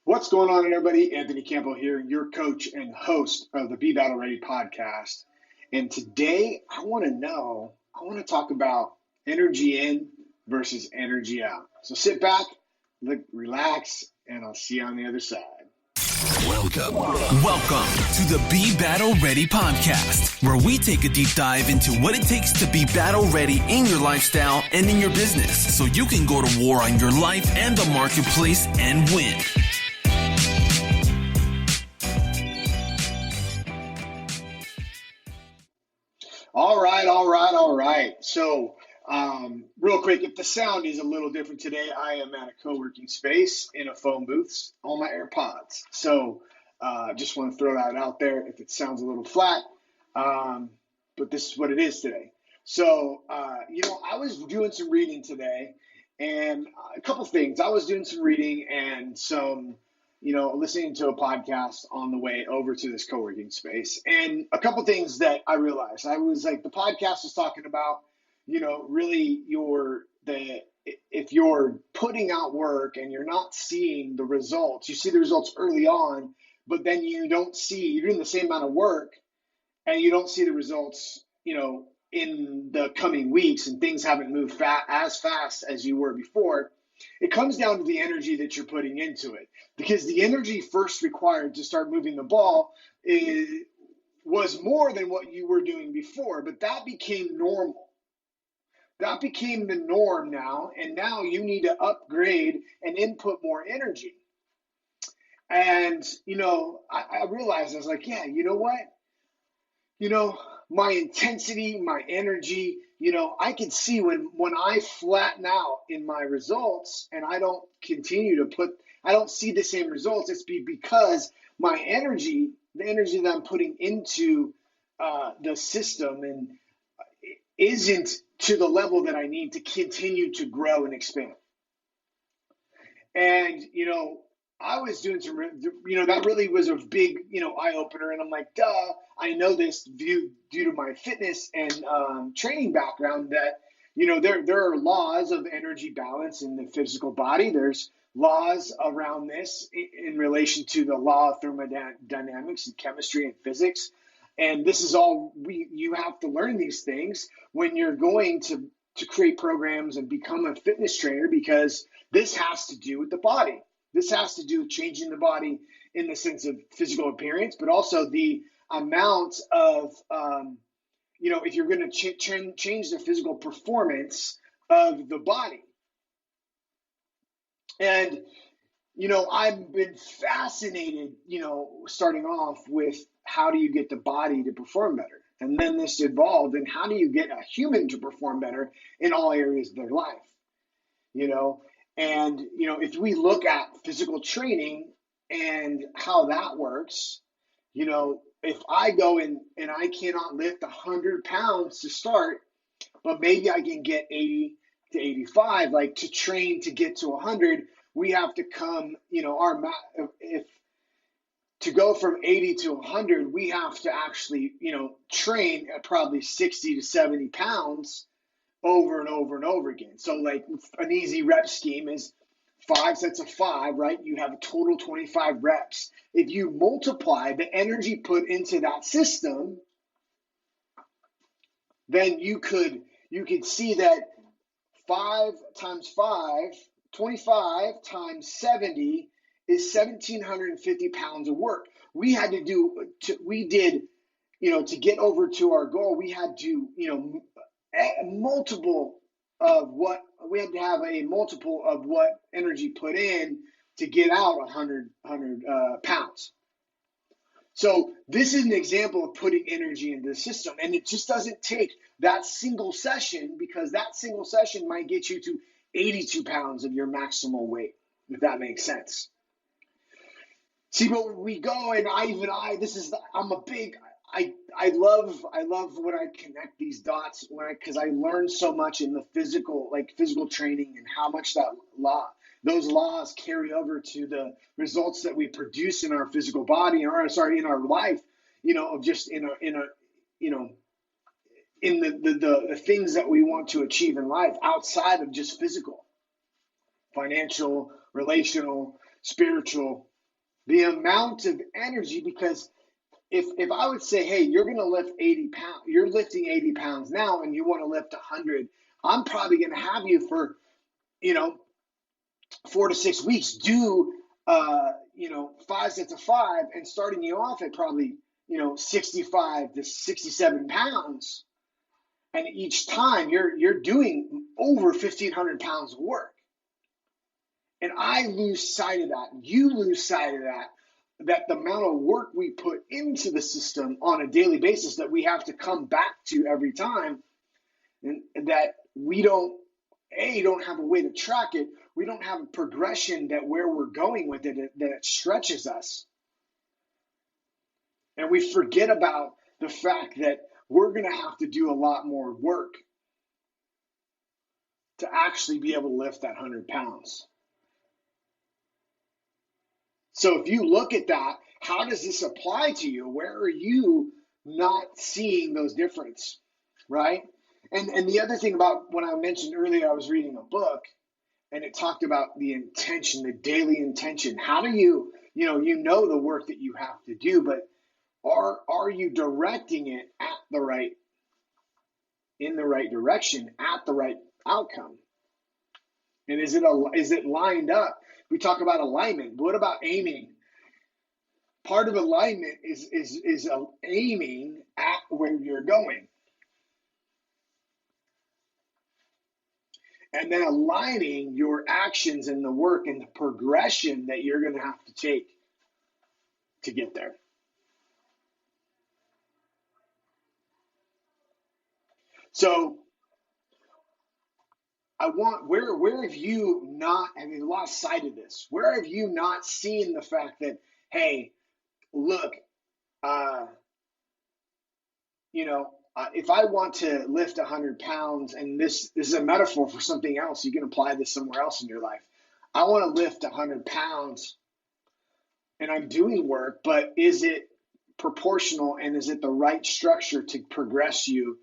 What's going on, everybody? Anthony Campbell here, your coach and host of the Be Battle Ready podcast. And today I want to talk about energy in versus energy out. So sit back, relax, and I'll see you on the other side. Welcome to the Be Battle Ready podcast, where we take a deep dive into what it takes to be battle ready in your lifestyle and in your business, so you can go to war on your life and the marketplace and win. All right. So, real quick, if the sound is a little different today, I am at a co-working space in a phone booth on my AirPods. So, just want to throw that out there if it sounds a little flat, but this is what it is today. So, I was doing some reading today, and a couple things. I was doing some reading and some listening to a podcast on the way over to this co-working space. And a couple things that I realized. I was like, the podcast was talking about, really if you're putting out work and you're not seeing the results, you see the results early on, but then you're doing the same amount of work and you don't see the results, in the coming weeks, and things haven't moved as fast as you were before. It comes down to the energy that you're putting into it, because the energy first required to start moving the ball was more than what you were doing before, but that became normal. That became the norm now, and now you need to upgrade and input more energy. And, I realized, I was like, yeah, you know what? My intensity, my energy, I can see when I flatten out in my results and I don't I don't see the same results. It's because my energy, the energy that I'm putting into the system and isn't to the level that I need to continue to grow and expand. And, I was doing some, that really was a big, eye opener. And I'm like, duh, I know this due to my fitness and training background that, there are laws of energy balance in the physical body. There's laws around this in relation to the law of thermodynamics and chemistry and physics. And this is all you have to learn these things when you're going to create programs and become a fitness trainer, because this has to do with the body. This has to do with changing the body in the sense of physical appearance, but also the amount of, if you're going to change the physical performance of the body. And, I've been fascinated, starting off with how do you get the body to perform better? And then this evolved in how do you get a human to perform better in all areas of their life, And, if we look at physical training and how that works, if I go in and I cannot lift 100 pounds to start, but maybe I can get 80 to 85, like to train to get to 100, we have to come, to go from 80 to 100, we have to actually, train at probably 60 to 70 pounds over and over and over again. So like an easy rep scheme is 5 sets of 5, right? You have a total 25 reps. If you multiply the energy put into that system, then you could see that 5 times 5, 25 times 70 is 1,750 pounds of work. To get over to our goal, we had to, we had to have a multiple of what energy put in to get out 100 pounds. So this is an example of putting energy into the system, and it just doesn't take that single session, because that single session might get you to 82 pounds of your maximal weight, if that makes sense. See, but we go, and I love when I connect these dots, because I learned so much in the physical training, and how much those laws carry over to the results that we produce in our physical body, in our life, of just in the things that we want to achieve in life outside of just physical, financial, relational, spiritual, the amount of energy, because if I would say, hey, you're going to lift 80 pounds, you're lifting 80 pounds now and you want to lift 100, I'm probably going to have you for, 4 to 6 weeks do, 5 sets of 5 and starting you off at probably, 65 to 67 pounds. And each time you're doing over 1,500 pounds of work. And I lose sight of that. You lose sight of that the amount of work we put into the system on a daily basis that we have to come back to every time, and that we don't have a way to track it. We don't have a progression that where we're going with it, that it stretches us. And we forget about the fact that we're going to have to do a lot more work to actually be able to lift that 100 pounds. So if you look at that, how does this apply to you? Where are you not seeing those differences, right? And the other thing about when I mentioned earlier, I was reading a book and it talked about the intention, the daily intention. How do you the work that you have to do, but are you directing it in the right direction, at the right outcome? And is it lined up? We talk about alignment. What about aiming? Part of alignment is aiming at where you're going. And then aligning your actions and the work and the progression that you're going to have to take to get there. So where have you lost sight of this? Where have you not seen the fact that, hey, look, if I want to lift 100 pounds, and this is a metaphor for something else, you can apply this somewhere else in your life. I want to lift 100 pounds and I'm doing work, but is it proportional and is it the right structure to progress you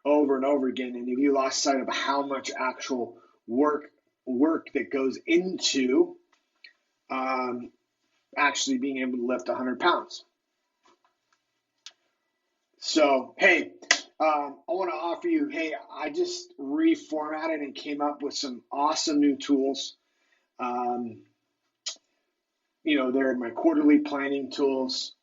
over and over again? And if you lost sight of how much actual work that goes into actually being able to lift 100 pounds. So, hey, I want to offer you, I just reformatted and came up with some awesome new tools. They're my quarterly planning tools.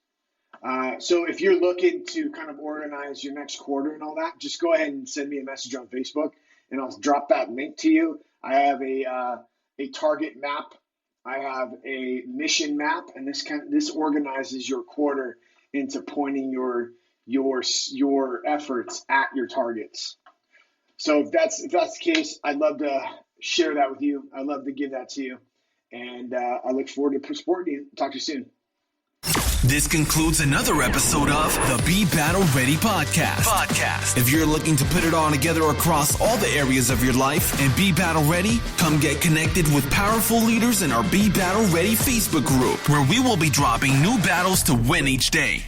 So if you're looking to kind of organize your next quarter and all that, just go ahead and send me a message on Facebook and I'll drop that link to you. I have a target map. I have a mission map, and this organizes your quarter into pointing your efforts at your targets. So if that's the case, I'd love to share that with you. I'd love to give that to you. And I look forward to supporting you. Talk to you soon. This concludes another episode of the Be Battle Ready podcast. If you're looking to put it all together across all the areas of your life and be battle ready, come get connected with powerful leaders in our Be Battle Ready Facebook group, where we will be dropping new battles to win each day.